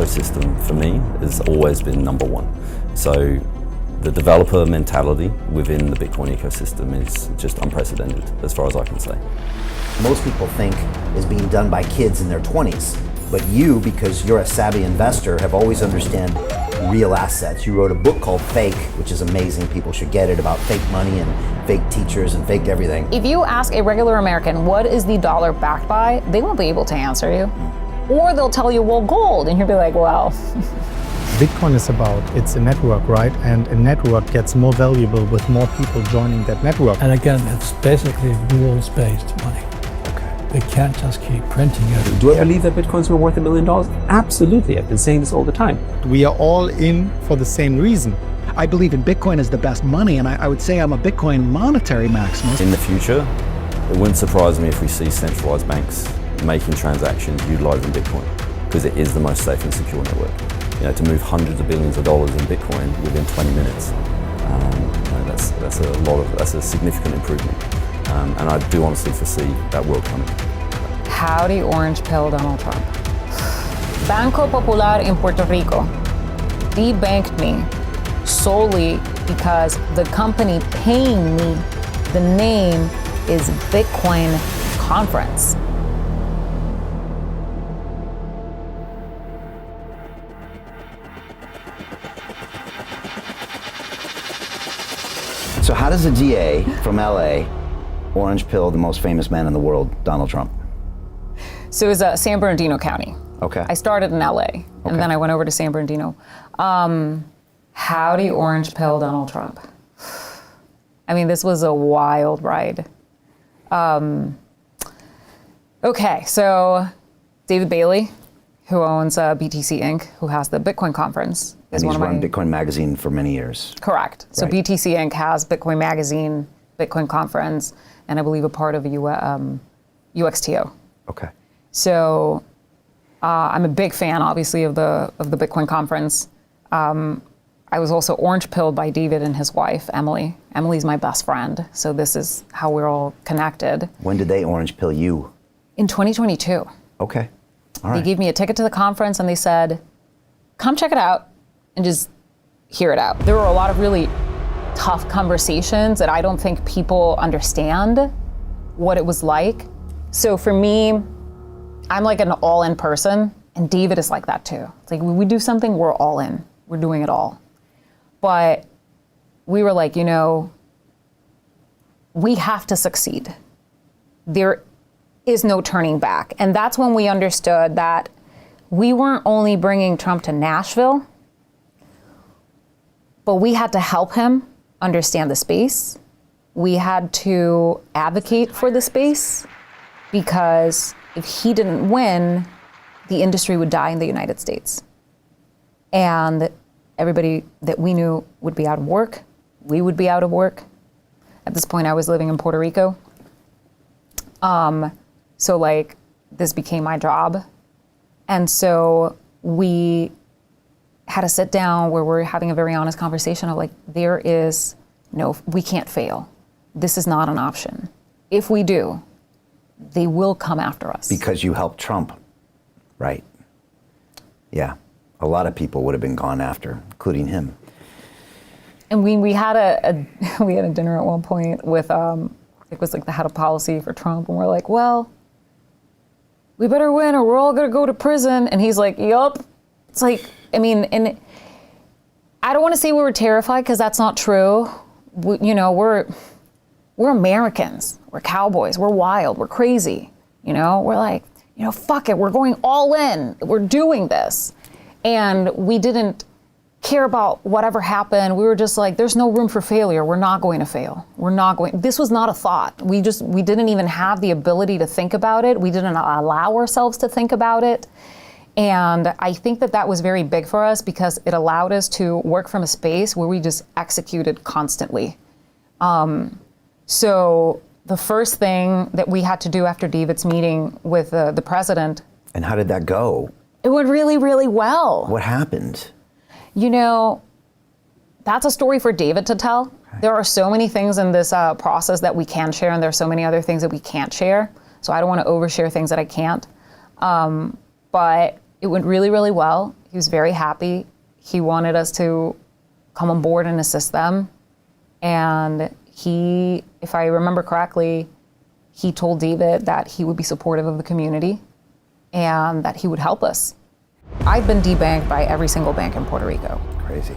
ecosystem for me has always been number one. So the developer mentality within the Bitcoin ecosystem is just unprecedented, as far as I can say. Most people think is being done by kids in their 20s, but you, because you're a savvy investor, have always understand real assets. You wrote a book called Fake, which is amazing. People should get it, about fake money and fake teachers and fake everything. If you ask a regular American, what is the dollar backed by, they won't be able to answer you. Or they'll tell you, well, gold, and you'll be like, well. Bitcoin is about, it's a network, right? And a network gets more valuable with more people joining that network. And again, it's basically rules-based money. They can't just keep printing it. Do I believe that Bitcoin's worth $1 million? Absolutely. I've been saying this all the time. We are all in for the same reason. I believe in Bitcoin as the best money, and I would say I'm a Bitcoin monetary maximalist. In the future, it wouldn't surprise me if we see centralized banks making transactions utilizing Bitcoin, because it is the most safe and secure network. You know, to move hundreds of billions of dollars in Bitcoin within 20 minutes, that's a significant improvement. And I do honestly foresee that world coming. Howdy, orange pill Donald Trump. Banco Popular in Puerto Rico debanked me solely because the company paying me, the name is Bitcoin Conference. So how does a DA from LA orange pill the most famous man in the world, Donald Trump? So it was San Bernardino County. Okay. I started in LA, and then I went over to San Bernardino. Howdy, orange pill Donald Trump. I mean, this was a wild ride. Okay, so David Bailey, who owns BTC Inc., who has the Bitcoin Conference. And he's run Bitcoin Magazine for many years. Correct. So Right. BTC Inc. has Bitcoin Magazine, Bitcoin Conference, and I believe a part of UXTO. Okay. So I'm a big fan, obviously, of the Bitcoin Conference. I was also orange pilled by David and his wife, Emily. Emily's my best friend, so this is how we're all connected. When did they orange pill you? In 2022. Okay. All right. They gave me a ticket to the conference and they said, come check it out and just hear it out. There were a lot of really tough conversations that I don't think people understand what it was like. So for me, I'm like an all-in person, and David is like that too. It's like when we do something, we're all in. We're doing it all. But we were like, you know, we have to succeed. There is no turning back. And that's when we understood that we weren't only bringing Trump to Nashville, but we had to help him understand the space. We had to advocate for the space, because if he didn't win, the industry would die in the United States. And everybody that we knew would be out of work. We would be out of work. At this point, I was living in Puerto Rico. So like, this became my job. And so we had to sit down where we're having a very honest conversation of like, we can't fail. This is not an option. If we do, they will come after us. Because you helped Trump, right? Yeah, a lot of people would have been gone after, including him. And we had a dinner at one point with it was like the head of policy for Trump, and we're like, well, we better win or we're all gonna go to prison. And he's like, yup. It's like, I mean, and I don't want to say we were terrified, because that's not true. We're Americans. We're cowboys. We're wild. We're crazy. We're like, fuck it. We're going all in. We're doing this. And we didn't care about whatever happened. We were just like, there's no room for failure. We're not going to fail. This was not a thought. We didn't even have the ability to think about it. We didn't allow ourselves to think about it. And I think that was very big for us, because it allowed us to work from a space where we just executed constantly. So the first thing that we had to do after David's meeting with the president. And how did that go? It went really, really well. What happened? That's a story for David to tell. Okay. There are so many things in this process that we can share, and there are so many other things that we can't share. So I don't want to overshare things that I can't. But it went really, really well. He He was very happy. He wanted us to come on board and assist them. And he, if I remember correctly, he told David that he would be supportive of the community and that he would help us. I've been debanked by every single bank in Puerto Rico. Crazy.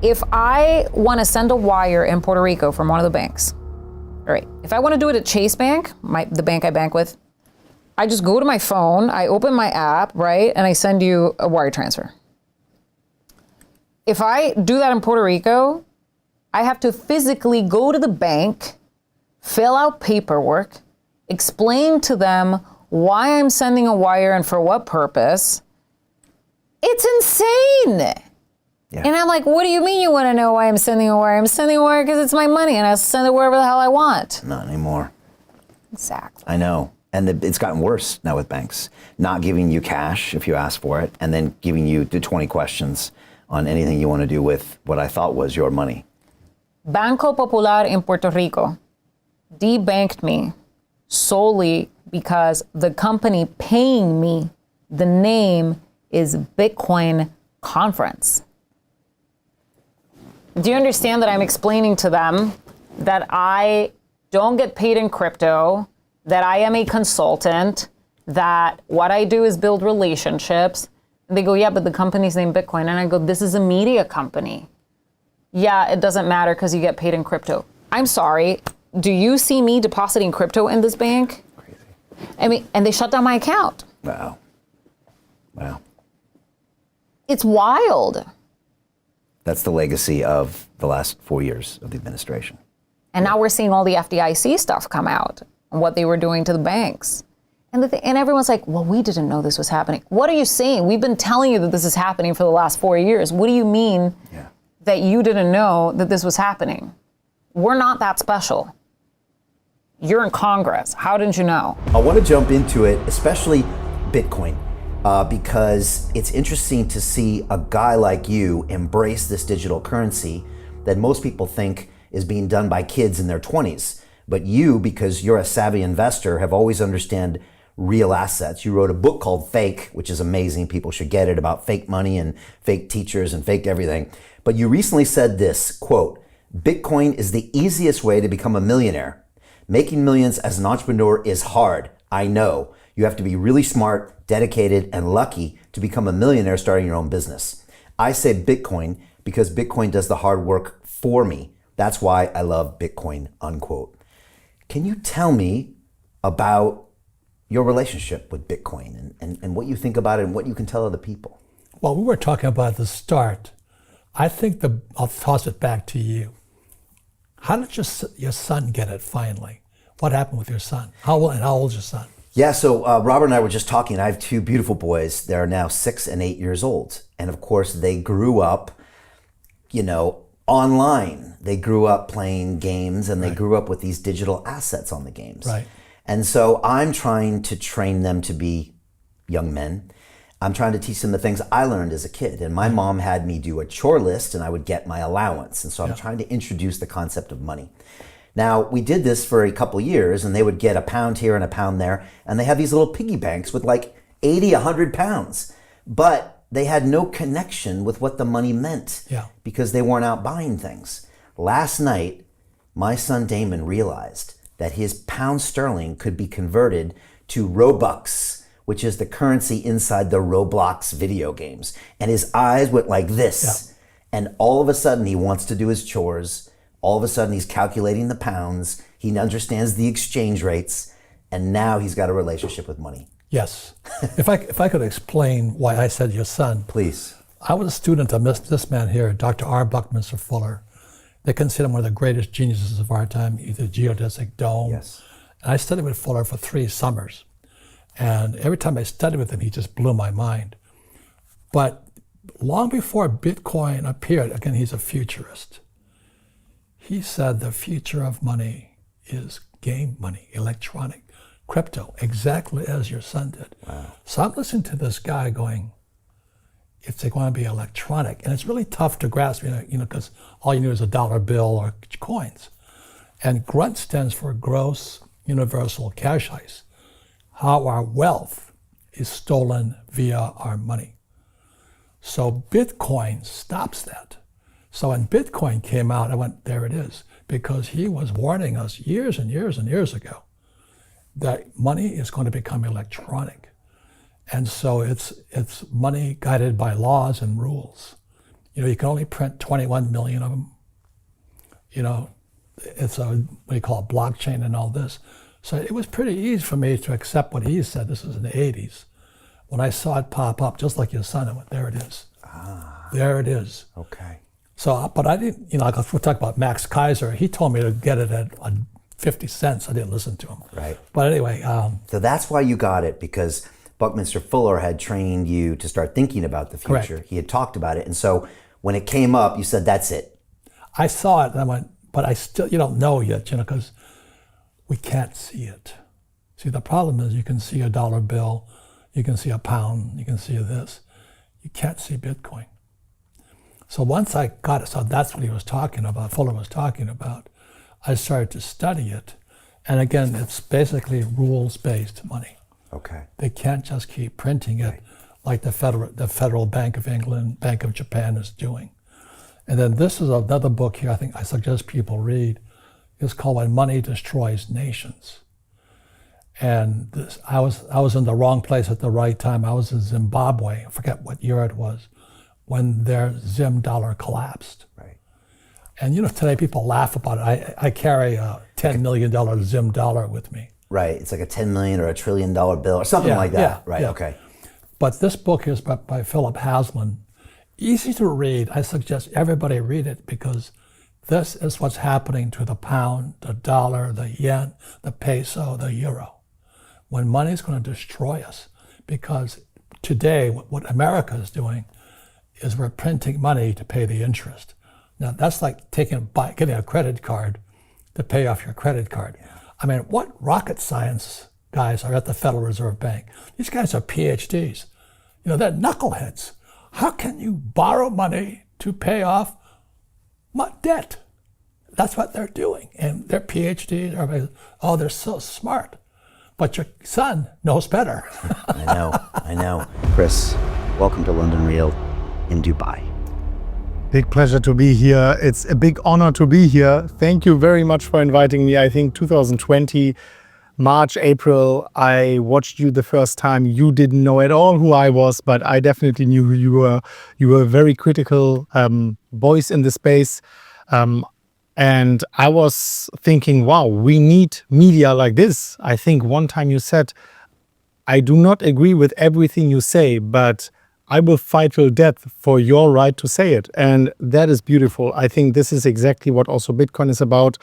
If I want to send a wire in Puerto Rico from one of the banks, all right, if I want to do it at Chase Bank, the bank I bank with, I just go to my phone, I open my app, right, and I send you a wire transfer. If I do that in Puerto Rico, I have to physically go to the bank, fill out paperwork, explain to them why I'm sending a wire and for what purpose. It's insane. Yeah. And I'm like, what do you mean you want to know why I'm sending a wire? I'm sending a wire because it's my money and I'll send it wherever the hell I want. Not anymore. Exactly. I know. And it's gotten worse now with banks. Not giving you cash if you ask for it, and then giving you the 20 questions on anything you want to do with what I thought was your money. Banco Popular in Puerto Rico debanked me solely because the company paying me, the name is Bitcoin Conference. Do you understand that I'm explaining to them that I don't get paid in crypto, that I am a consultant, that what I do is build relationships? And they go, yeah, but the company's named Bitcoin. And I go, this is a media company. Yeah, it doesn't matter because you get paid in crypto. I'm sorry. Do you see me depositing crypto in this bank? Crazy. I mean, and they shut down my account. Wow. Wow. It's wild. That's the legacy of the last 4 years of the administration. And now we're seeing all the FDIC stuff come out and what they were doing to the banks. And everyone's like, well, we didn't know this was happening. What are you saying? We've been telling you that this is happening for the last 4 years. What do you mean that you didn't know that this was happening? We're not that special. You're in Congress. How didn't you know? I want to jump into it, especially Bitcoin, because it's interesting to see a guy like you embrace this digital currency that most people think is being done by kids in their 20s. But you, because you're a savvy investor, have always understand real assets. You wrote a book called Fake, which is amazing. People should get it, about fake money and fake teachers and fake everything. But you recently said this, quote, Bitcoin is the easiest way to become a millionaire. Making millions as an entrepreneur is hard. I know. You have to be really smart, dedicated, and lucky to become a millionaire starting your own business. I say Bitcoin because Bitcoin does the hard work for me. That's why I love Bitcoin, unquote. Can you tell me about your relationship with Bitcoin and what you think about it and what you can tell other people? Well, we were talking about the start. I think I'll toss it back to you. How did your son get it finally? What happened with your son? How old is your son? Yeah, so Robert and I were just talking. I have two beautiful boys. They're now 6 and 8 years old. And of course, they grew up, online. They grew up playing games and they grew up with these digital assets on the games. Right. And so I'm trying to train them to be young men. I'm trying to teach them the things I learned as a kid. And my mom had me do a chore list and I would get my allowance. And so I'm trying to introduce the concept of money. Now, we did this for a couple years and they would get a pound here and a pound there. And they have these little piggy banks with like 80, 100 pounds. But they had no connection with what the money meant because they weren't out buying things. Last night, my son Damon realized that his pound sterling could be converted to Robux, which is the currency inside the Roblox video games. And his eyes went like this. And all of a sudden, he wants to do his chores. All of a sudden, he's calculating the pounds. He understands the exchange rates. And now he's got a relationship with money. Yes. If I could explain why I said your son. Please. I was a student of this man here, Dr. R. Buckminster Fuller. They consider him one of the greatest geniuses of our time, either geodesic dome. Yes. And I studied with Fuller for 3 summers. And every time I studied with him, he just blew my mind. But long before Bitcoin appeared, again, he's a futurist. He said the future of money is game money, electronic, crypto, exactly as your son did. Wow. So I'm listening to this guy going, if they're going to be electronic, and it's really tough to grasp, because all you need is a dollar bill or coins. And GRUNT stands for Gross Universal Cash Ice, how our wealth is stolen via our money. So Bitcoin stops that. So when Bitcoin came out, I went, there it is, because he was warning us years and years and years ago that money is going to become electronic. And so it's money guided by laws and rules. You know, you can only print 21 million of them. You know, it's what you call a blockchain and all this. So it was pretty easy for me to accept what he said. This was in the 80s. When I saw it pop up, just like your son, I went, there it is. There it is. Okay. So, but I didn't, you know, like we're talking about Max Kaiser. He told me to get it at 50 cents. I didn't listen to him. Right. But anyway. So that's why you got it, because Buckminster Fuller had trained you to start thinking about the future. Correct. He had talked about it. And so when it came up, you said, that's it. I saw it and I went, but I still, you don't know yet, you know, because we can't see it. See, the problem is you can see a dollar bill, you can see a pound, you can see this. You can't see Bitcoin. So once I got it, so that's what he was talking about, Fuller was talking about, I started to study it. And again, it's basically rules-based money. Okay. They can't just keep printing it like the Federal Bank of England, Bank of Japan is doing. And then this is another book here I think I suggest people read. It's called When Money Destroys Nations. And this, I was in the wrong place at the right time. I was in Zimbabwe, I forget what year it was, when their Zim dollar collapsed. Right. And you know, today people laugh about it. I carry a $10 million Zim dollar with me. Right. It's like a 10 million or $1 trillion bill or something like that. Right. Yeah. Okay. But this book is by Philip Haslam. Easy to read. I suggest everybody read it because this is what's happening to the pound, the dollar, the yen, the peso, the euro. When money is going to destroy us, because today what America is doing is we're printing money to pay the interest. Now that's like getting a credit card to pay off your credit card. Yeah. I mean, what rocket science guys are at the Federal Reserve Bank? These guys are PhDs. You know, they're knuckleheads. How can you borrow money to pay off debt? That's what they're doing. And they're PhDs. Oh, they're so smart. But your son knows better. I know. Chris, welcome to London Real in Dubai. Big pleasure to be here. It's a big honor to be here. Thank you very much for inviting me. I think 2020, March, April, I watched you the first time. You didn't know at all who I was, but I definitely knew who you were. You were a very critical voice in the space. And I was thinking, wow, we need media like this. I think one time you said, I do not agree with everything you say, but I will fight till death for your right to say it. And that is beautiful. I think this is exactly what also Bitcoin is about.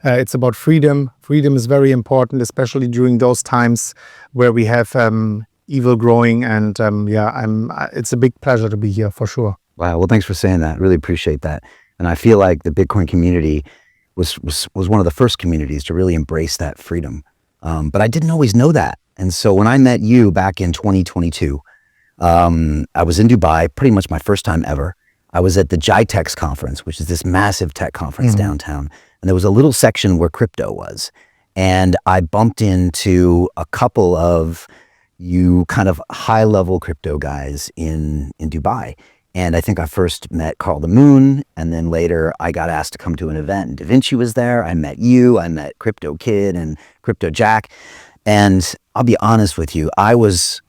It's about freedom. Freedom is very important, especially during those times where we have evil growing. And it's a big pleasure to be here for sure. Wow. Well, thanks for saying that. Really appreciate that. And I feel like the Bitcoin community was one of the first communities to really embrace that freedom. But I didn't always know that. And so when I met you back in 2022, I was in Dubai, pretty much my first time ever. I was at the GITEX conference, which is this massive tech conference downtown. And there was a little section where crypto was. And I bumped into a couple of you kind of high-level crypto guys in Dubai. And I think I first met Carl the Moon, and then later I got asked to come to an event. And Da Vinci was there. I met you. I met Crypto Kid and Crypto Jack. And I'll be honest with you, I was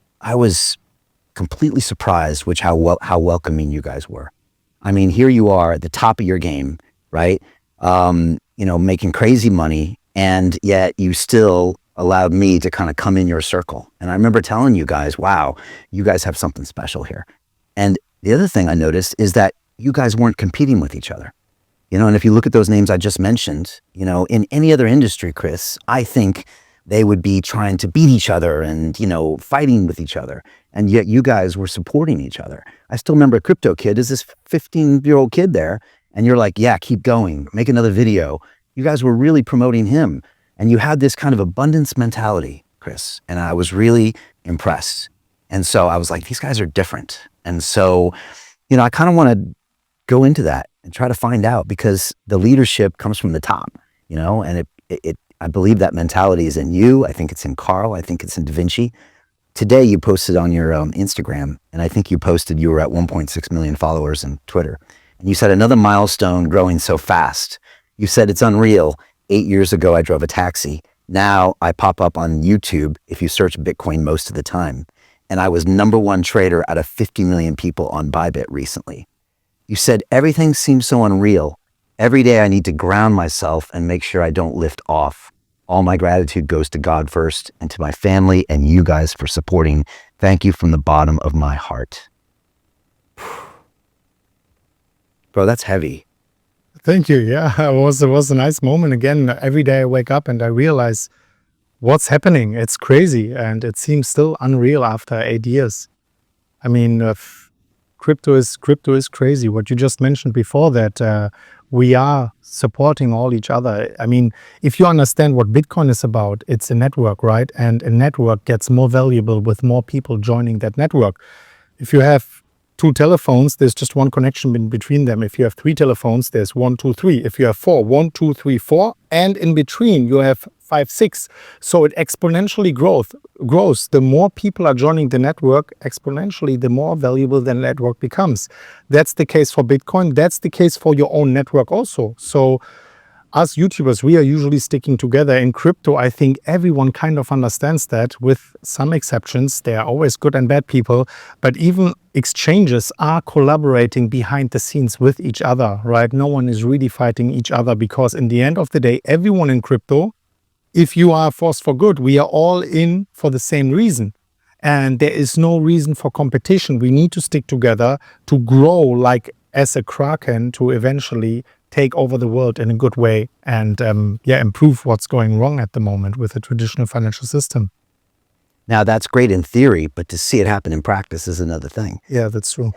completely surprised with how welcoming you guys were. I mean, here you are at the top of your game, right? You know, making crazy money, and yet you still allowed me to kind of come in your circle. And I remember telling you guys, wow, you guys have something special here. And the other thing I noticed is that you guys weren't competing with each other. You know, and if you look at those names I just mentioned, you know, in any other industry, Chris, I think they would be trying to beat each other and, you know, fighting with each other. And yet you guys were supporting each other. I still remember Crypto Kid is this 15-year-old kid there. And you're like, yeah, keep going, make another video. You guys were really promoting him. And you had this kind of abundance mentality, Chris. And I was really impressed. And so I was like, these guys are different. And so, you know, I kind of want to go into that and try to find out, because the leadership comes from the top, you know, and I believe that mentality is in you. I think it's in Carl. I think it's in Da Vinci. today you posted on your Instagram, and I think you posted you were at 1.6 million followers on Twitter. And you said another milestone growing so fast. You said it's unreal. 8 years ago, I drove a taxi. Now I pop up on YouTube if you search Bitcoin most of the time. And I was #1 trader out of 50 million people on Bybit recently. You said everything seems so unreal. Every day I need to ground myself and make sure I don't lift off. All my gratitude goes to God first and to my family and you guys for supporting. Thank you from the bottom of my heart. Bro, that's heavy. Thank you. Yeah, it was a nice moment. Again, every day I wake up and I realize what's happening. It's crazy, and it seems still unreal after 8 years. I mean, crypto is crazy. What you just mentioned before, that we are supporting all each other. I mean, if you understand what Bitcoin is about, it's a network, right? And a network gets more valuable with more people joining that network. If you have 2 telephones, there's just one connection in between them. If you have 3 telephones, there's 1, 2, 3. If you have 4, 1, 2, 3, 4, and in between you have 5, 6. So it exponentially grows. The more people are joining the network, exponentially, the more valuable the network becomes. That's the case for Bitcoin. That's the case for your own network also. So us YouTubers, we are usually sticking together. In crypto, I think everyone kind of understands that, with some exceptions. There are always good and bad people, but even exchanges are collaborating behind the scenes with each other, right? No one is really fighting each other, because in the end of the day, everyone in crypto, if you are a force for good, we are all in for the same reason. And there is no reason for competition. We need to stick together to grow like as a kraken, to eventually take over the world in a good way and improve what's going wrong at the moment with the traditional financial system. Now that's great in theory, but to see it happen in practice is another thing. Yeah, that's true.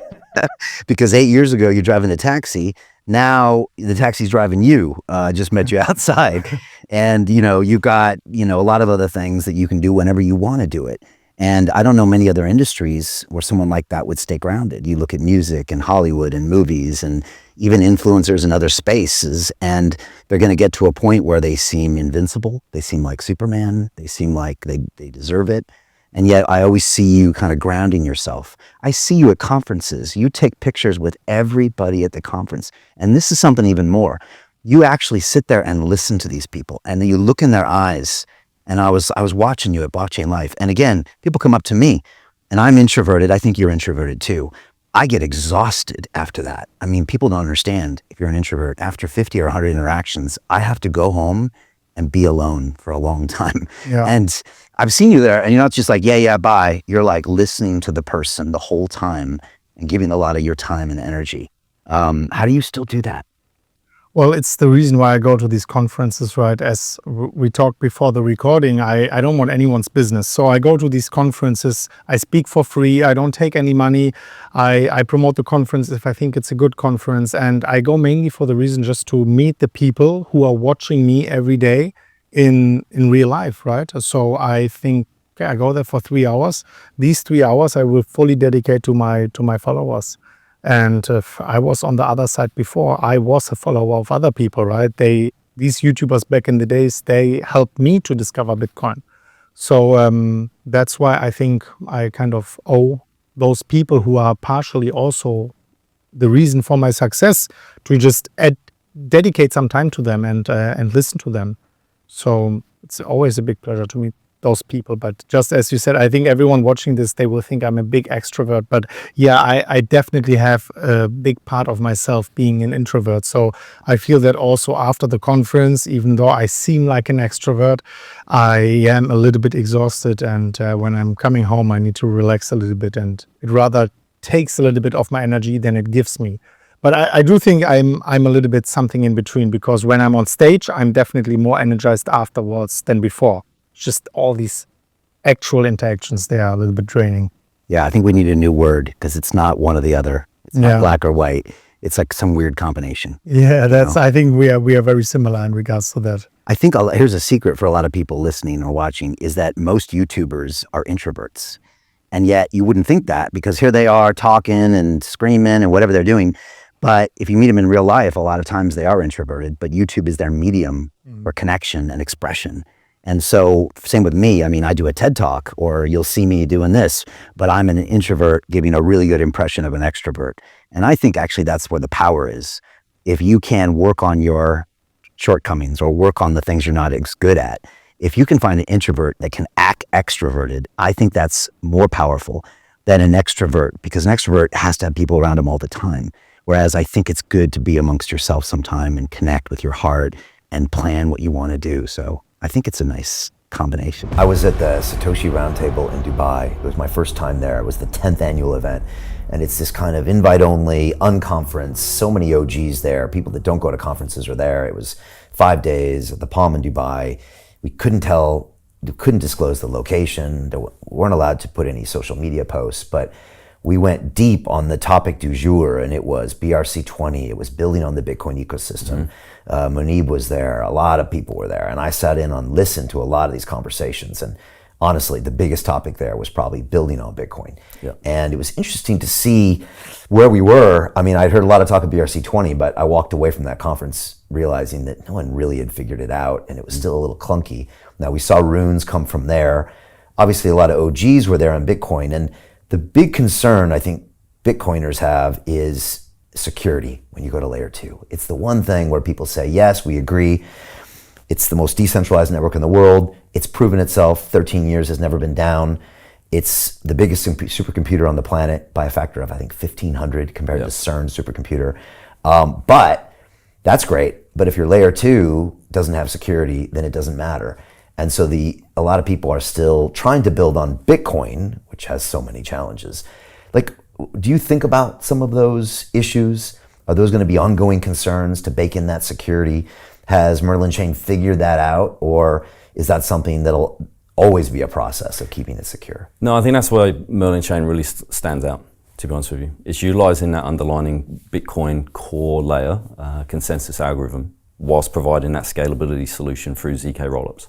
Because 8 years ago, you're driving a taxi. Now the taxi's driving you. I just met you outside. And, you got, a lot of other things that you can do whenever you want to do it. And I don't know many other industries where someone like that would stay grounded. You look at music and Hollywood and movies and even influencers in other spaces, and they're going to get to a point where they seem invincible. They seem like Superman. They seem like they deserve it. And yet I always see you kind of grounding yourself. I see you at conferences. You take pictures with everybody at the conference. And this is something even more. You actually sit there and listen to these people, and then you look in their eyes. And I was watching you at Blockchain Life. And again, people come up to me, and I'm introverted. I think you're introverted too. I get exhausted after that. I mean, people don't understand, if you're an introvert, after 50 or 100 interactions, I have to go home and be alone for a long time. Yeah. And I've seen you there, and you're not just like, yeah, bye. You're like listening to the person the whole time and giving a lot of your time and energy. How do you still do that? Well, it's the reason why I go to these conferences, right? As we talked before the recording, I don't want anyone's business. So I go to these conferences, I speak for free, I don't take any money. I promote the conference if I think it's a good conference. And I go mainly for the reason just to meet the people who are watching me every day in real life, right? So I think, okay, I go there for 3 hours. These 3 hours I will fully dedicate to my followers. And if I was on the other side before, I was a follower of other people, right? These YouTubers back in the days, they helped me to discover Bitcoin. So that's why I think I kind of owe those people who are partially also the reason for my success to just dedicate some time to them and listen to them. So it's always a big pleasure to meet those people. But just as you said, I think everyone watching this, they will think I'm a big extrovert. But yeah, I definitely have a big part of myself being an introvert. So I feel that also after the conference, even though I seem like an extrovert, I am a little bit exhausted. And when I'm coming home, I need to relax a little bit. And it rather takes a little bit of my energy than it gives me. But I do think I'm a little bit something in between, because when I'm on stage, I'm definitely more energized afterwards than before. Just all these actual interactions, they are a little bit draining. Yeah, I think we need a new word, because it's not one or the other. It's not black or white. It's like some weird combination. Yeah, I think we are very similar in regards to that. I think here's a secret for a lot of people listening or watching, is that most YouTubers are introverts. And yet you wouldn't think that, because here they are talking and screaming and whatever they're doing. But if you meet them in real life, a lot of times they are introverted, but YouTube is their medium for connection and expression. And so same with me. I mean, I do a TED Talk or you'll see me doing this, but I'm an introvert giving a really good impression of an extrovert. And I think actually that's where the power is. If you can work on your shortcomings or work on the things you're not as good at, if you can find an introvert that can act extroverted, I think that's more powerful than an extrovert, because an extrovert has to have people around him all the time. Whereas I think it's good to be amongst yourself sometime and connect with your heart and plan what you want to do. So I think it's a nice combination. I was at the Satoshi Roundtable in Dubai. It was my first time there. It was the 10th annual event. And it's this kind of invite-only, unconference, so many OGs there. People that don't go to conferences are there. It was 5 days at the Palm in Dubai. We couldn't disclose the location. We weren't allowed to put any social media posts, but we went deep on the topic du jour, and it was BRC20. It was building on the Bitcoin ecosystem. Munib was there. A lot of people were there, and I sat in and listened to a lot of these conversations. And honestly, the biggest topic there was probably building on Bitcoin. Yeah. And it was interesting to see where we were. I mean, I'd heard a lot of talk of BRC20, but I walked away from that conference realizing that no one really had figured it out, and it was still a little clunky. Now, we saw runes come from there. Obviously, a lot of OGs were there on Bitcoin, and the big concern I think Bitcoiners have is security when you go to layer 2. It's the one thing where people say, yes, we agree. It's the most decentralized network in the world. It's proven itself. 13 years has never been down. It's the biggest supercomputer on the planet by a factor of, I think, 1,500 compared to CERN's supercomputer. But that's great. But if your layer 2 doesn't have security, then it doesn't matter. And so a lot of people are still trying to build on Bitcoin, which has so many challenges. Like, do you think about some of those issues? Are those going to be ongoing concerns to bake in that security? Has Merlin Chain figured that out, or is that something that'll always be a process of keeping it secure? No, I think that's why Merlin Chain really stands out, to be honest with you. It's utilizing that underlying Bitcoin core layer consensus algorithm whilst providing that scalability solution through ZK rollups.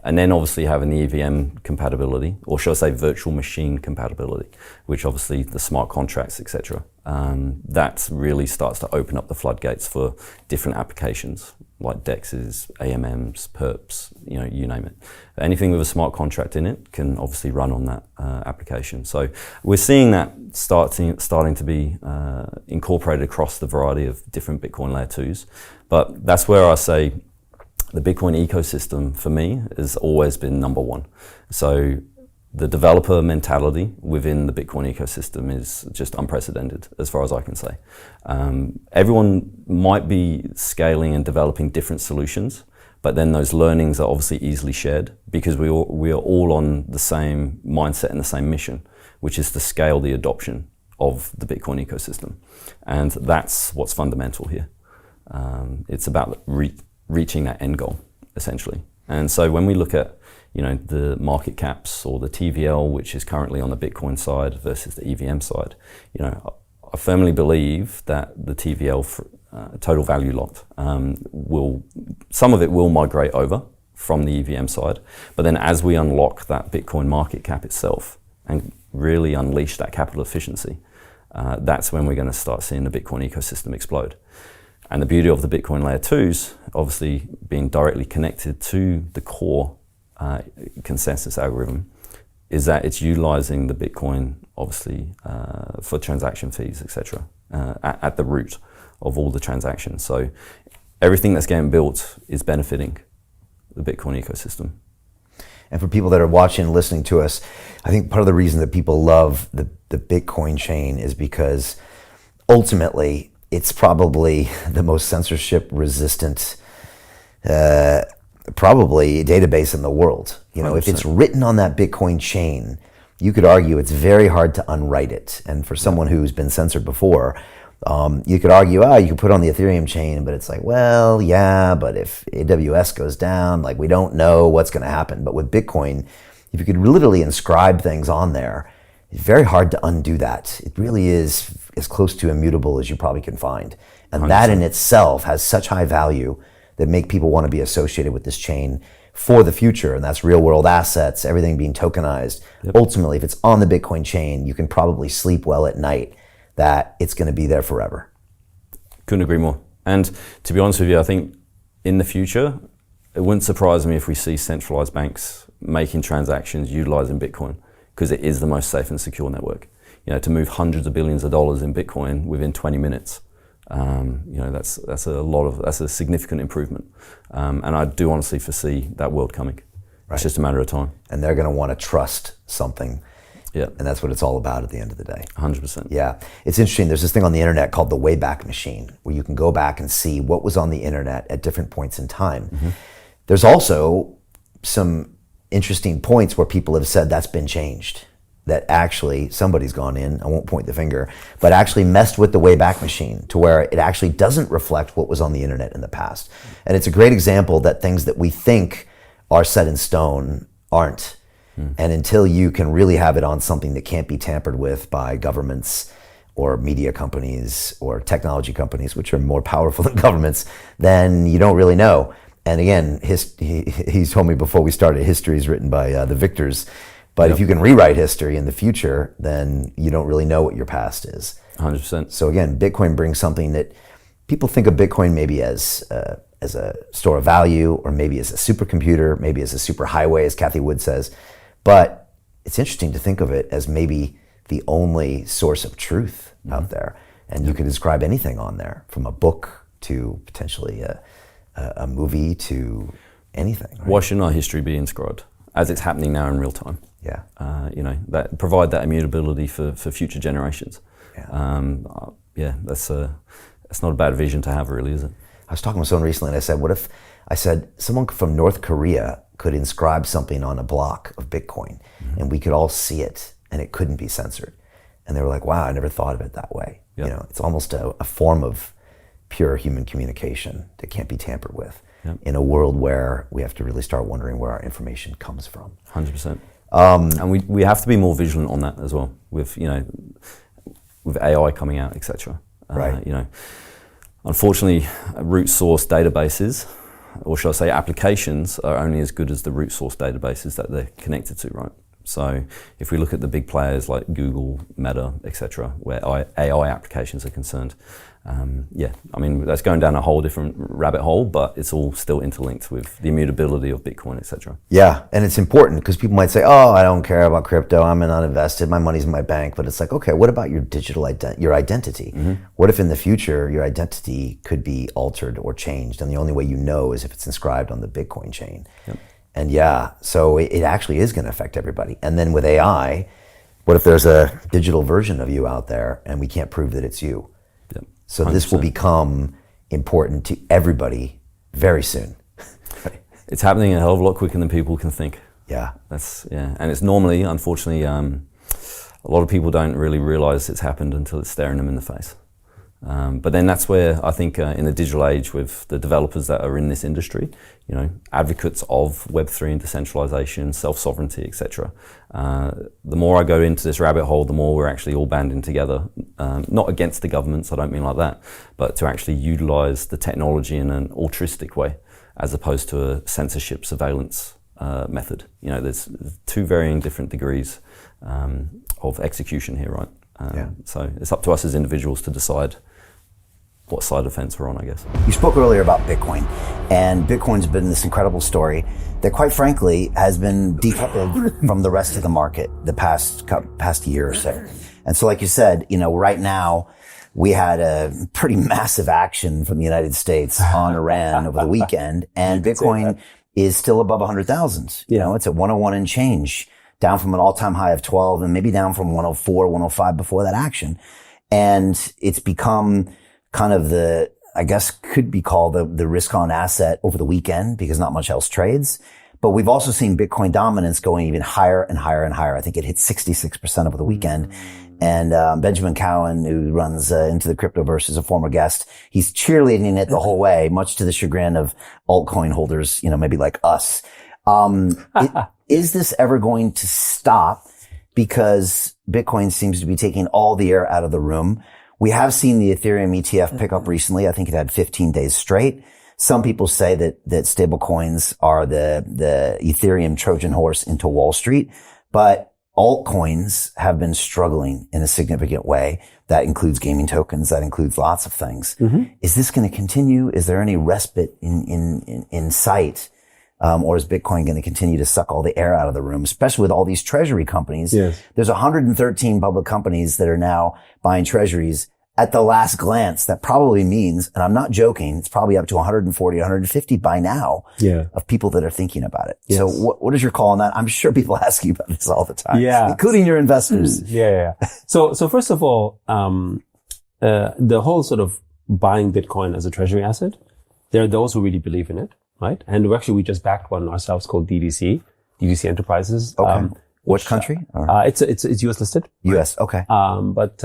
And then obviously having the EVM compatibility, or should I say virtual machine compatibility, which obviously the smart contracts, etc. That really starts to open up the floodgates for different applications like DEXs, AMMs, perps, you name it. Anything with a smart contract in it can obviously run on that application. So we're seeing that starting to be incorporated across the variety of different Bitcoin layer 2s. But that's where I say the Bitcoin ecosystem for me has always been number one. So the developer mentality within the Bitcoin ecosystem is just unprecedented as far as I can say. Everyone might be scaling and developing different solutions, but then those learnings are obviously easily shared because we are all on the same mindset and the same mission, which is to scale the adoption of the Bitcoin ecosystem. And that's what's fundamental here. It's about reaching that end goal, essentially. And so when we look at, the market caps or the TVL, which is currently on the Bitcoin side versus the EVM side, I firmly believe that the TVL, total value locked, some of it will migrate over from the EVM side. But then as we unlock that Bitcoin market cap itself and really unleash that capital efficiency, that's when we're going to start seeing the Bitcoin ecosystem explode. And the beauty of the Bitcoin layer 2s, obviously being directly connected to the core consensus algorithm, is that it's utilizing the Bitcoin, obviously, for transaction fees, etc., at the root of all the transactions. So everything that's getting built is benefiting the Bitcoin ecosystem. And for people that are watching and listening to us, I think part of the reason that people love the Bitcoin chain is because ultimately, it's probably the most censorship-resistant, probably database in the world. 100%. If it's written on that Bitcoin chain, you could argue it's very hard to unwrite it. And for someone who's been censored before, you could argue, you could put it on the Ethereum chain, but it's like, well, yeah, but if AWS goes down, we don't know what's going to happen. But with Bitcoin, if you could literally inscribe things on there, it's very hard to undo that. It really is as close to immutable as you probably can find. And 100%. That in itself has such high value that make people want to be associated with this chain for the future. And that's real world assets, everything being tokenized. Yep. Ultimately, if it's on the Bitcoin chain, you can probably sleep well at night that it's going to be there forever. Couldn't agree more. And to be honest with you, I think in the future, It wouldn't surprise me if we see centralized banks making transactions utilizing Bitcoin, because it is the most safe and secure network. You know, to move hundreds of billions of dollars in Bitcoin within 20 minutes, you know, that's a significant improvement. And I do honestly foresee that world coming. Right. It's just a matter of time. And they're going to want to trust something. Yeah. And that's what it's all about at the end of the day. 100%. Yeah. It's interesting. There's this thing on the internet called the Wayback Machine, where you can go back and see what was on the internet at different points in time. Mm-hmm. There's also some interesting points where people have said that's been changed. That actually somebody's gone in, I won't point the finger, but actually messed with the Wayback Machine to where it actually doesn't reflect what was on the internet in the past. And it's a great example that things that we think are set in stone aren't. And until you can really have it on something that can't be tampered with by governments or media companies or technology companies, which are more powerful than governments, then you don't really know. And again, he told me before we started, history is written by the victors. But if you can rewrite history in the future, then you don't really know what your past is. 100%. So again, Bitcoin brings something that people think of Bitcoin maybe as a store of value, or maybe as a supercomputer, maybe as a superhighway, as Cathie Wood says. But it's interesting to think of it as maybe the only source of truth out there. And you can describe anything on there, from a book to potentially a movie to anything. Right? Why shouldn't our history be inscribed as it's happening now in real time? Yeah. You know, that provide that immutability for future generations. Yeah. That's not a bad vision to have, really, is it? I was talking with someone recently and I said, someone from North Korea could inscribe something on a block of Bitcoin and we could all see it and it couldn't be censored. And they were like, wow, I never thought of it that way. Yep. You know, it's almost a form of pure human communication that can't be tampered with in a world where we have to really start wondering where our information comes from. 100%. And we have to be more vigilant on that as well, with, you know, with AI coming out, etc. Right. You know, unfortunately, root source databases, or should I say applications, are only as good as the root source databases that they're connected to, right? So if we look at the big players like Google, Meta, etc., where AI applications are concerned, I mean, that's going down a whole different rabbit hole, but it's all still interlinked with the immutability of Bitcoin, etc. Yeah, and it's important because people might say, oh, I don't care about crypto, I'm not invested, my money's in my bank. But it's like, okay, what about your digital your identity? What if in the future your identity could be altered or changed, and the only way you know is if it's inscribed on the Bitcoin chain? Yep. And so it actually is going to affect everybody. And then with AI, what if there's a digital version of you out there and we can't prove that it's you? Yep. So this will become important to everybody very soon. It's happening a hell of a lot quicker than people can think. Yeah. And it's normally, unfortunately, a lot of people don't really realize it's happened until it's staring them in the face. But then that's where I think in the digital age, with the developers that are in this industry, you know, advocates of Web3 and decentralization, self-sovereignty, etc. The more I go into this rabbit hole, the more we're actually all banding together, not against the governments, I don't mean like that, but to actually utilize the technology in an altruistic way, as opposed to a censorship surveillance method. You know, there's two varying different degrees of execution here, right? So it's up to us as individuals to decide what side of the fence we're on, I guess. You spoke earlier about Bitcoin, and Bitcoin's been this incredible story that, quite frankly, has been decoupled from the rest of the market the past year or so. And so, like you said, you know, right now we had a pretty massive action from the United States on Iran over the weekend, and Bitcoin is still above 100,000. You know, it's at 101 and change, down from an all-time high of 12, and maybe down from 104, 105 before that action. And it's become kind of I guess could be called the risk-on asset over the weekend because not much else trades. But we've also seen Bitcoin dominance going even higher and higher and higher. I think it hit 66% over the weekend. And Benjamin Cowan, who runs Into the Cryptoverse, is a former guest. He's cheerleading it the whole way, much to the chagrin of altcoin holders, you know, maybe like us. Is this ever going to stop? Because Bitcoin seems to be taking all the air out of the room. We have seen the Ethereum ETF pick up recently. I think it had 15 days straight. Some people say that stable coins are the Ethereum Trojan horse into Wall Street, but altcoins have been struggling in a significant way. That includes gaming tokens. That includes lots of things. Is this going to continue? Is there any respite in sight Or is Bitcoin going to continue to suck all the air out of the room, especially with all these treasury companies? Yes. There's 113 public companies that are now buying treasuries at the last glance. That probably means, and I'm not joking, it's probably up to 140, 150 by now of people that are thinking about it. Yes. So what is your call on that? I'm sure people ask you about this all the time, Yeah. including your investors. Yeah. So first of all, the whole sort of buying Bitcoin as a treasury asset, there are those who really believe in it, right? And we just backed one ourselves called DDC Enterprises. Okay. What country? It's US listed. US. Okay. But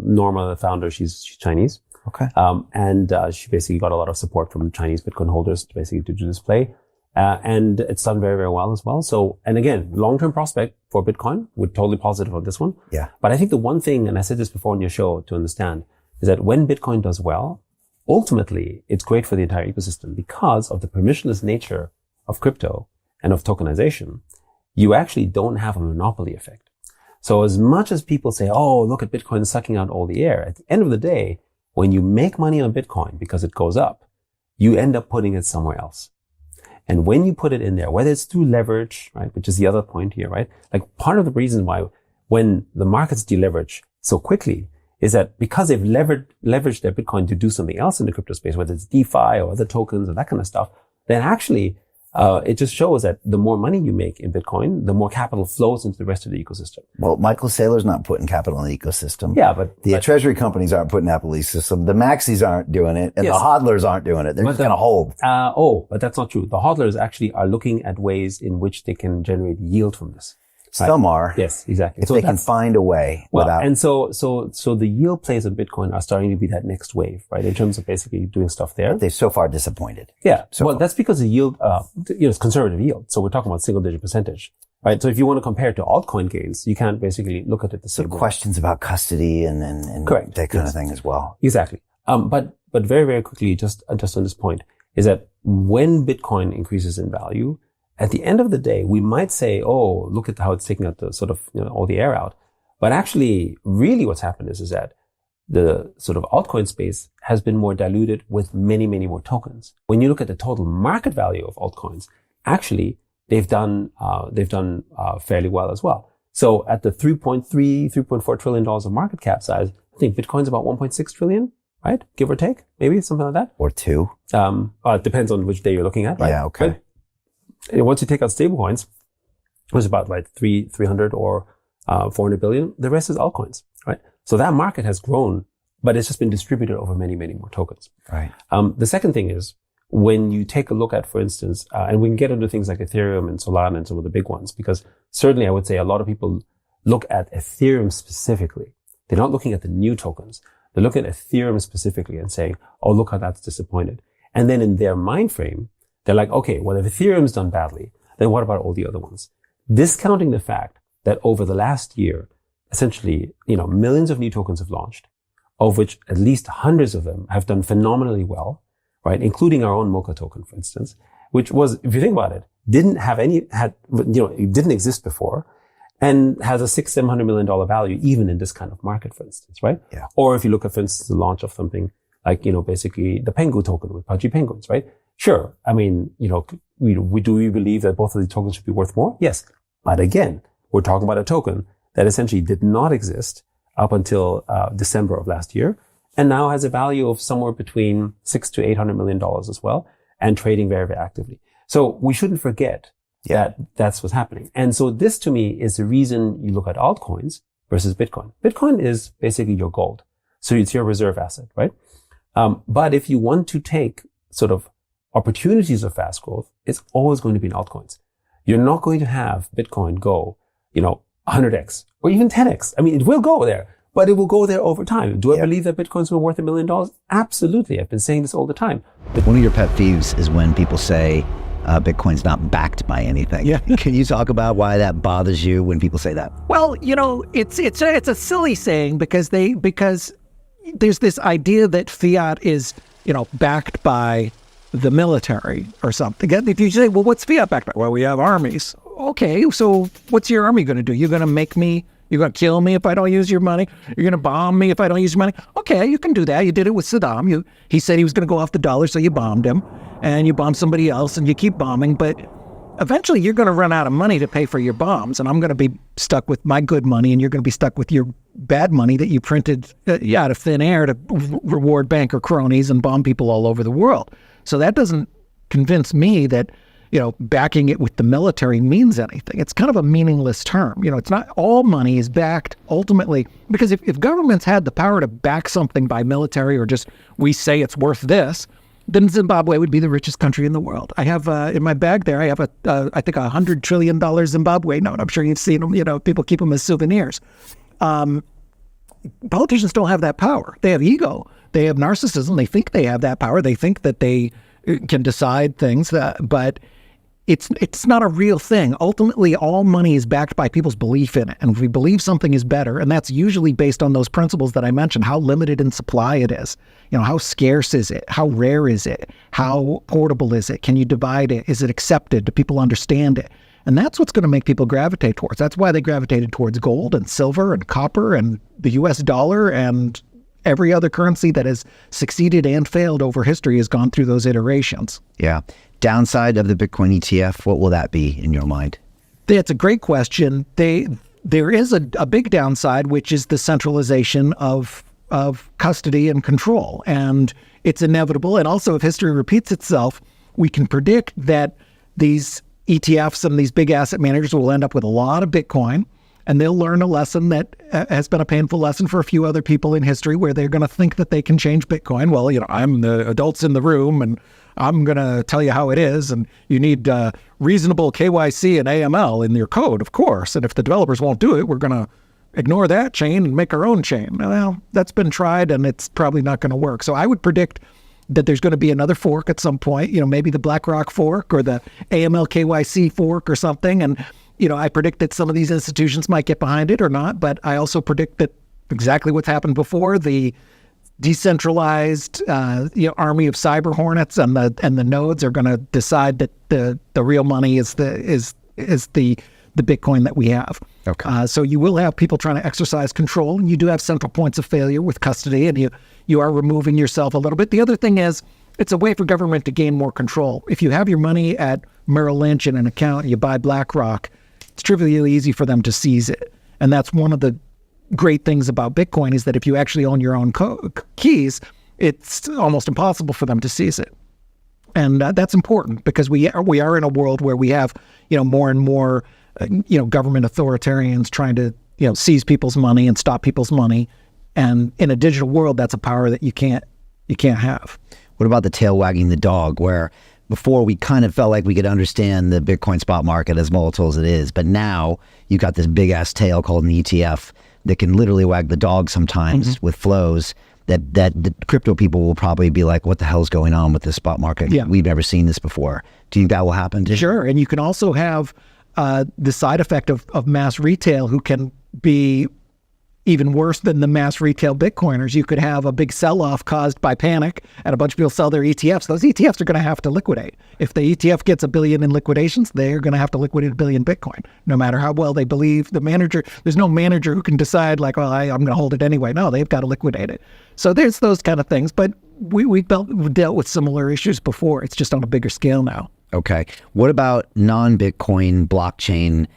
Norma, the founder, she's Chinese. Okay. And she basically got a lot of support from Chinese Bitcoin holders to do this play. And it's done very, very well as well. So, and again, long-term prospect for Bitcoin. We're totally positive on this one. Yeah. But I think the one thing, and I said this before on your show to understand, is that when Bitcoin does well, ultimately, it's great for the entire ecosystem because of the permissionless nature of crypto and of tokenization. You actually don't have a monopoly effect. So as much as people say, oh, look at Bitcoin sucking out all the air, at the end of the day, when you make money on Bitcoin because it goes up, you end up putting it somewhere else. And when you put it in there, whether it's through leverage, right, which is the other point here, right? Like part of the reason why when the markets deleverage so quickly is that because they've leveraged their Bitcoin to do something else in the crypto space, whether it's DeFi or other tokens or that kind of stuff, then actually it just shows that the more money you make in Bitcoin, the more capital flows into the rest of the ecosystem. Well, Michael Saylor's not putting capital in the ecosystem. Yeah, but the treasury companies aren't putting capital in the ecosystem. The maxis aren't doing it, and Yes. the hodlers aren't doing it. They're just going to hold. But that's not true. The hodlers actually are looking at ways in which they can generate yield from this. Some are. Yes, exactly. If they can find a way without. And so the yield plays of Bitcoin are starting to be that next wave, right? In terms of basically doing stuff there. They've so far disappointed. Yeah. That's because the yield, it's conservative yield. So we're talking about single digit percentage, right? So if you want to compare it to altcoin gains, you can't basically look at it the same way. Questions about custody and Correct. that kind of thing as well. Exactly. But very, very quickly, just on this point, is that when Bitcoin increases in value, at the end of the day, we might say, oh, look at how it's taking out the sort of, all the air out. But actually, really what's happened is that the sort of altcoin space has been more diluted with many, many more tokens. When you look at the total market value of altcoins, actually, they've done fairly well as well. So at the $3.4 trillion of market cap size, I think Bitcoin's about 1.6 trillion, right? Give or take, maybe something like that. Or two. It depends on which day you're looking at, right? Yeah, okay. But once you take out stablecoins, it was about like 300 or 400 billion. The rest is altcoins, right? So that market has grown, but it's just been distributed over many, many more tokens. Right. The second thing is when you take a look at, for instance, and we can get into things like Ethereum and Solana and some of the big ones, because certainly I would say a lot of people look at Ethereum specifically. They're not looking at the new tokens. They're looking at Ethereum specifically and saying, oh, look how that's disappointed. And then in their mind frame, they're like, okay, well, if Ethereum's done badly, then what about all the other ones? Discounting the fact that over the last year, essentially, millions of new tokens have launched, of which at least hundreds of them have done phenomenally well, right? Including our own Mocha token, for instance, which was, if you think about it, it didn't exist before and has a $600-700 million value even in this kind of market, for instance, right? Yeah. Or if you look at, for instance, the launch of something like, basically the Pengu token with Pudgy Penguins, right? Sure. I mean, we believe that both of these tokens should be worth more? Yes. But again, we're talking about a token that essentially did not exist up until December of last year and now has a value of somewhere between $600 to $800 million as well and trading very, very actively. So we shouldn't forget that that's what's happening. And so this to me is the reason you look at altcoins versus Bitcoin. Bitcoin is basically your gold. So it's your reserve asset, right? But if you want to take sort of opportunities of fast growth, it's always going to be in altcoins. You're not going to have Bitcoin go, 100x or even 10x. I mean, it will go there, but it will go there over time. Do I believe that Bitcoin's worth $1 million? Absolutely. I've been saying this all the time. One of your pet peeves is when people say Bitcoin's not backed by anything. Yeah. Can you talk about why that bothers you when people say that? Well, it's a silly saying because there's this idea that fiat is, backed by the military or something. If you say, well, what's fiat backed by? Well, we have armies. Okay, so what's your army going to do? You're going to make me You're going to kill me if I don't use your money? You're going to bomb me if I don't use your money? Okay, you can do that. You did it with Saddam. He said he was going to go off the dollar, so you bombed him. And you bombed somebody else, and you keep bombing. But eventually you're going to run out of money to pay for your bombs, and I'm going to be stuck with my good money, and you're going to be stuck with your bad money that you printed out of thin air to reward banker cronies and bomb people all over the world. So that doesn't convince me that backing it with the military means anything. It's kind of a meaningless term. It's not all money is backed ultimately, because if governments had the power to back something by military or just we say it's worth this, then Zimbabwe would be the richest country in the world. I have in my bag there, I have I think $100 trillion Zimbabwe note. I'm sure you've seen them. People keep them as souvenirs. Politicians don't have that power. They have ego. They have narcissism. They think they have that power. They think that they can decide things, but it's not a real thing. Ultimately, all money is backed by people's belief in it. And if we believe something is better, and that's usually based on those principles that I mentioned, how limited in supply it is, how scarce is it? How rare is it? How portable is it? Can you divide it? Is it accepted? Do people understand it? And that's what's going to make people gravitate towards. That's why they gravitated towards gold and silver and copper and the US dollar, and every other currency that has succeeded and failed over history has gone through those iterations. Yeah. Downside of the Bitcoin ETF, what will that be in your mind? That's a great question. There is a big downside, which is the centralization of custody and control. And it's inevitable. And also, if history repeats itself, we can predict that these ETFs and these big asset managers will end up with a lot of Bitcoin, and they'll learn a lesson that has been a painful lesson for a few other people in history, where they're going to think that they can change Bitcoin. Well, I'm the adults in the room, and I'm going to tell you how it is, and you need reasonable KYC and AML in your code, of course. And if the developers won't do it, we're going to ignore that chain and make our own chain. Well, that's been tried, and it's probably not going to work. So I would predict that there's going to be another fork at some point, maybe the BlackRock fork or the AML KYC fork or something. And, I predict that some of these institutions might get behind it or not, but I also predict that exactly what's happened before, the decentralized army of cyber hornets and the nodes are going to decide that the real money is the Bitcoin that we have. Okay. So you will have people trying to exercise control, and you do have central points of failure with custody, and you are removing yourself a little bit. The other thing is, it's a way for government to gain more control. If you have your money at Merrill Lynch in an account, and you buy BlackRock, it's trivially easy for them to seize it. And that's one of the great things about Bitcoin, is that if you actually own your own keys, it's almost impossible for them to seize it. And that's important, because we are in a world where we have more and more government authoritarians trying to seize people's money and stop people's money. And in a digital world, that's a power that you can't have. What about the tail wagging the dog, where before we kind of felt like we could understand the Bitcoin spot market as volatile as it is, but now you got this big ass tail called an ETF that can literally wag the dog sometimes with flows that the crypto people will probably be like, what the hell's going on with this spot market? Yeah. We've never seen this before. Do you think that will happen? Sure. And you can also have the side effect of mass retail, who can be even worse than the mass retail Bitcoiners. You could have a big sell-off caused by panic, and a bunch of people sell their ETFs. Those ETFs are going to have to liquidate. If the ETF gets $1 billion in liquidations, they're going to have to liquidate $1 billion Bitcoin, no matter how well they believe. The manager, there's no manager who can decide like, well, I'm going to hold it anyway. No, they've got to liquidate it. So there's those kind of things. But we've dealt with similar issues before. It's just on a bigger scale now. Okay. What about non-Bitcoin blockchain?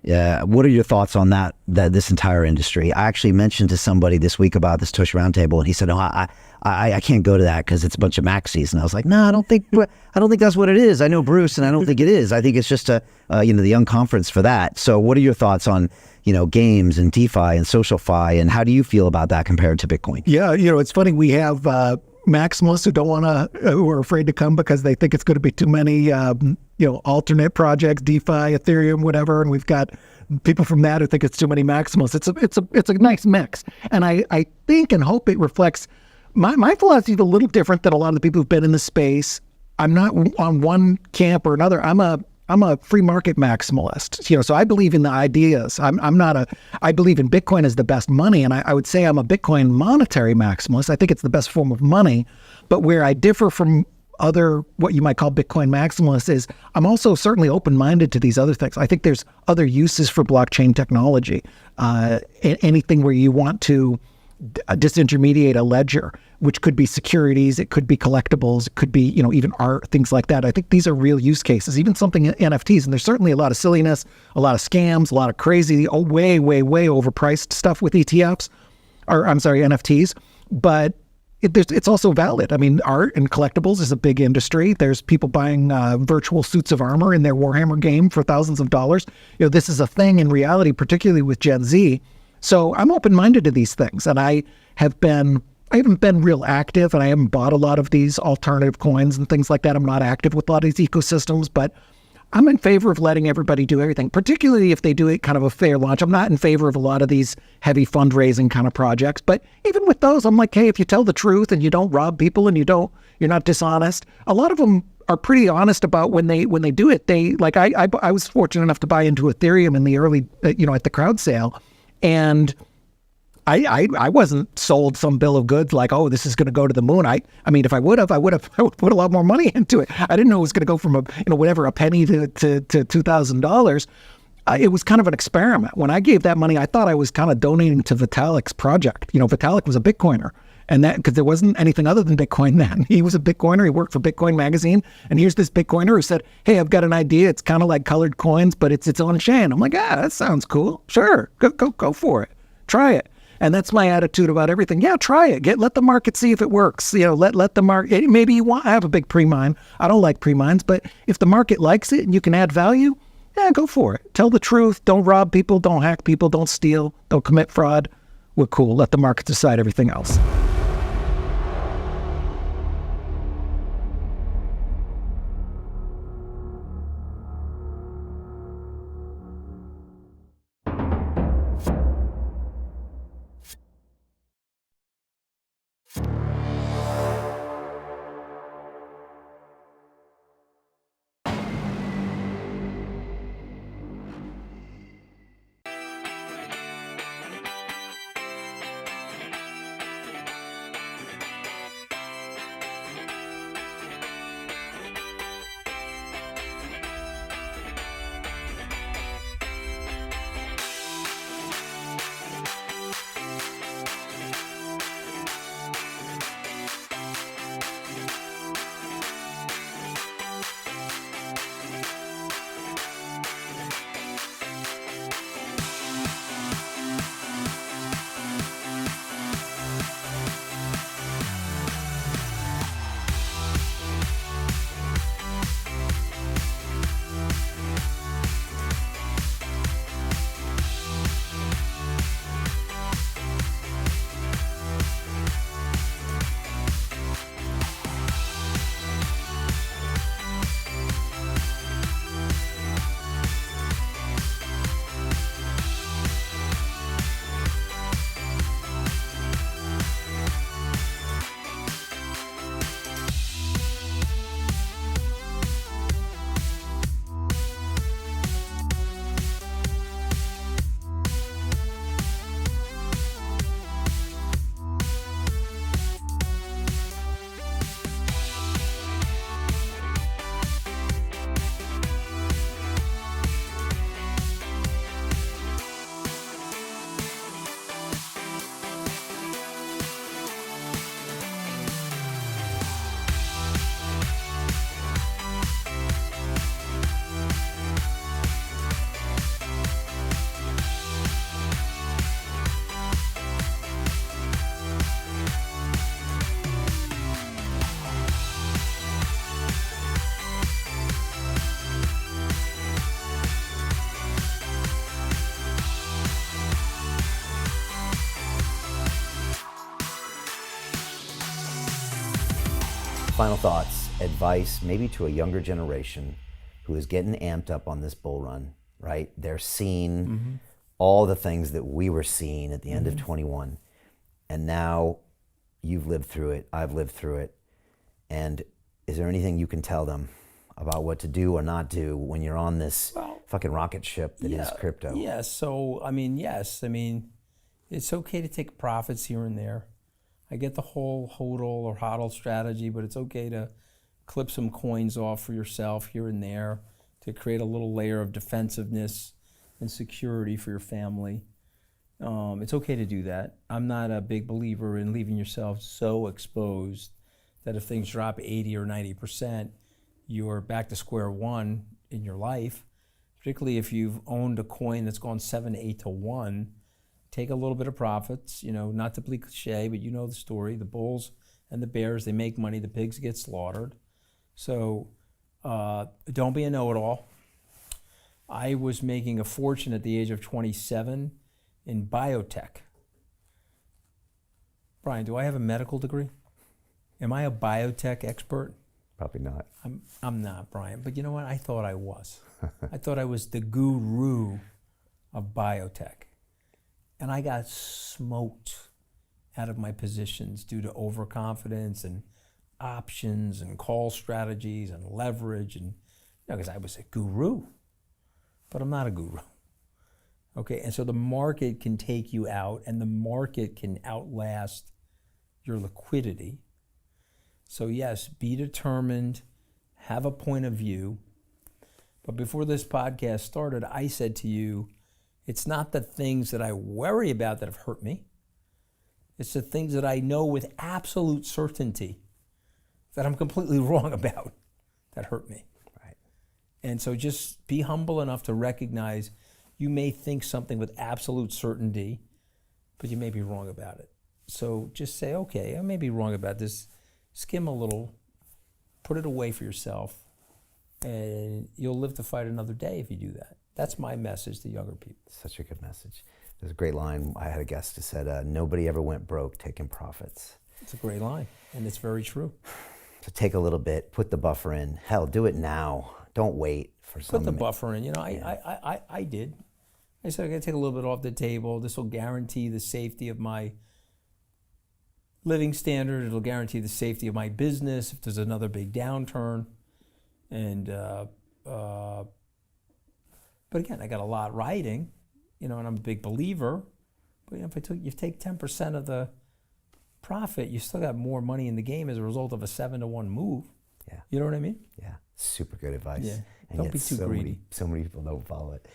What are your thoughts on that this entire industry? I actually mentioned to somebody this week about this Tush Roundtable, and he said, "No, I can't go to that because it's a bunch of maxis." And I was like, "No, I don't think that's what it is. I know Bruce, and I don't think it is. I think it's just the young conference for that." So, what are your thoughts on games and DeFi and SocialFi, and how do you feel about that compared to Bitcoin? Yeah, it's funny. We have maximalists who are afraid to come because they think it's going to be too many alternate projects, DeFi, Ethereum, whatever, and we've got people from that who think it's too many maximalists. It's a nice mix, and I think and hope it reflects my philosophy is a little different than a lot of the people who've been in the space. I'm not on one camp or another. I'm a free market maximalist. So I believe in the ideas. I believe in Bitcoin as the best money, and I would say I'm a Bitcoin monetary maximalist. I think it's the best form of money, but where I differ from other, what you might call Bitcoin maximalists, is I'm also certainly open-minded to these other things. I think there's other uses for blockchain technology. Anything where you want to disintermediate a ledger, which could be securities, it could be collectibles, it could be, even art, things like that. I think these are real use cases, even something in NFTs. And there's certainly a lot of silliness, a lot of scams, a lot of crazy, way overpriced stuff with ETFs, NFTs. But it's also valid. I mean, art and collectibles is a big industry. There's people buying virtual suits of armor in their Warhammer game for thousands of dollars. This is a thing in reality, particularly with Gen Z. So I'm open-minded to these things, and I haven't been real active, and I haven't bought a lot of these alternative coins and things like that. I'm not active with a lot of these ecosystems, but I'm in favor of letting everybody do everything, particularly if they do it kind of a fair launch. I'm not in favor of a lot of these heavy fundraising kind of projects, but even with those, I'm like, hey, if you tell the truth and you don't rob people and you're not dishonest, a lot of them are pretty honest about when they do it. I was fortunate enough to buy into Ethereum in the early, at the crowd sale. And I wasn't sold some bill of goods like, oh, this is going to go to the moon. I mean, if I would put a lot more money into it. I didn't know it was going to go from a penny to $2,000. It was kind of an experiment. When I gave that money, I thought I was kind of donating to Vitalik's project. Vitalik was a Bitcoiner. And that, because there wasn't anything other than Bitcoin then. He was a Bitcoiner. He worked for Bitcoin Magazine. And here's this Bitcoiner who said, hey, I've got an idea. It's kind of like colored coins, but it's its own chain. I'm like, that sounds cool. Sure, go for it. Try it. And that's my attitude about everything. Yeah, try it. Let the market see if it works. Let the market, maybe you want to have a big pre-mine. I don't like pre-mines, but if the market likes it and you can add value, yeah, go for it. Tell the truth. Don't rob people. Don't hack people. Don't steal. Don't commit fraud. We're cool. Let the market decide everything else. Final thoughts, advice, maybe to a younger generation who is getting amped up on this bull run, right? They're seeing all the things that we were seeing at the end of 21. And now you've lived through it, I've lived through it. And is there anything you can tell them about what to do or not do when you're on this fucking rocket ship that is crypto? Yeah, so, yes. It's okay to take profits here and there. I get the whole hodl or hodl strategy, but it's okay to clip some coins off for yourself here and there to create a little layer of defensiveness and security for your family. It's okay to do that. I'm not a big believer in leaving yourself so exposed that if things drop 80 or 90%, you're back to square one in your life. Particularly if you've owned a coin that's gone 7 to 8 to 1, take a little bit of profits, not to be cliche, but you know the story. The bulls and the bears, they make money, the pigs get slaughtered. So don't be a know-it-all. I was making a fortune at the age of 27 in biotech. Brian, do I have a medical degree? Am I a biotech expert? Probably not. I'm not, Brian. But you know what? I thought I was. I thought I was the guru of biotech. And I got smoked out of my positions due to overconfidence and options and call strategies and leverage, and because I was a guru. But I'm not a guru. Okay, and so the market can take you out, and the market can outlast your liquidity. So yes, be determined, have a point of view. But before this podcast started, I said to you, it's not the things that I worry about that have hurt me. It's the things that I know with absolute certainty that I'm completely wrong about that hurt me. Right. And so just be humble enough to recognize you may think something with absolute certainty, but you may be wrong about it. So just say, okay, I may be wrong about this. Skim a little, put it away for yourself, and you'll live to fight another day if you do that. That's my message to younger people. Such a good message. There's a great line. I had a guest who said, nobody ever went broke taking profits. It's a great line, and it's very true. So take a little bit, put the buffer in. Hell, do it now. Don't wait for something. Put the buffer in. I did. I said, I got to take a little bit off the table. This will guarantee the safety of my living standard. It'll guarantee the safety of my business if there's another big downturn. And but again, I got a lot riding, and I'm a big believer. But if you take 10% of the profit, you still got more money in the game as a result of a 7-to-1 move. Yeah. You know what I mean? Yeah. Super good advice. Yeah. And Don't yet be too greedy. So many people don't follow it.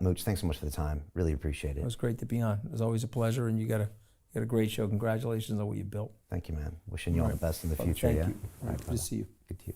Mooch, thanks so much for the time. Really appreciate it. It was great to be on. It was always a pleasure, and you got a great show. Congratulations on what you built. Thank you, man. Wishing you all the best in the future. Thank yeah. you. All right, Good to see you. Good to you.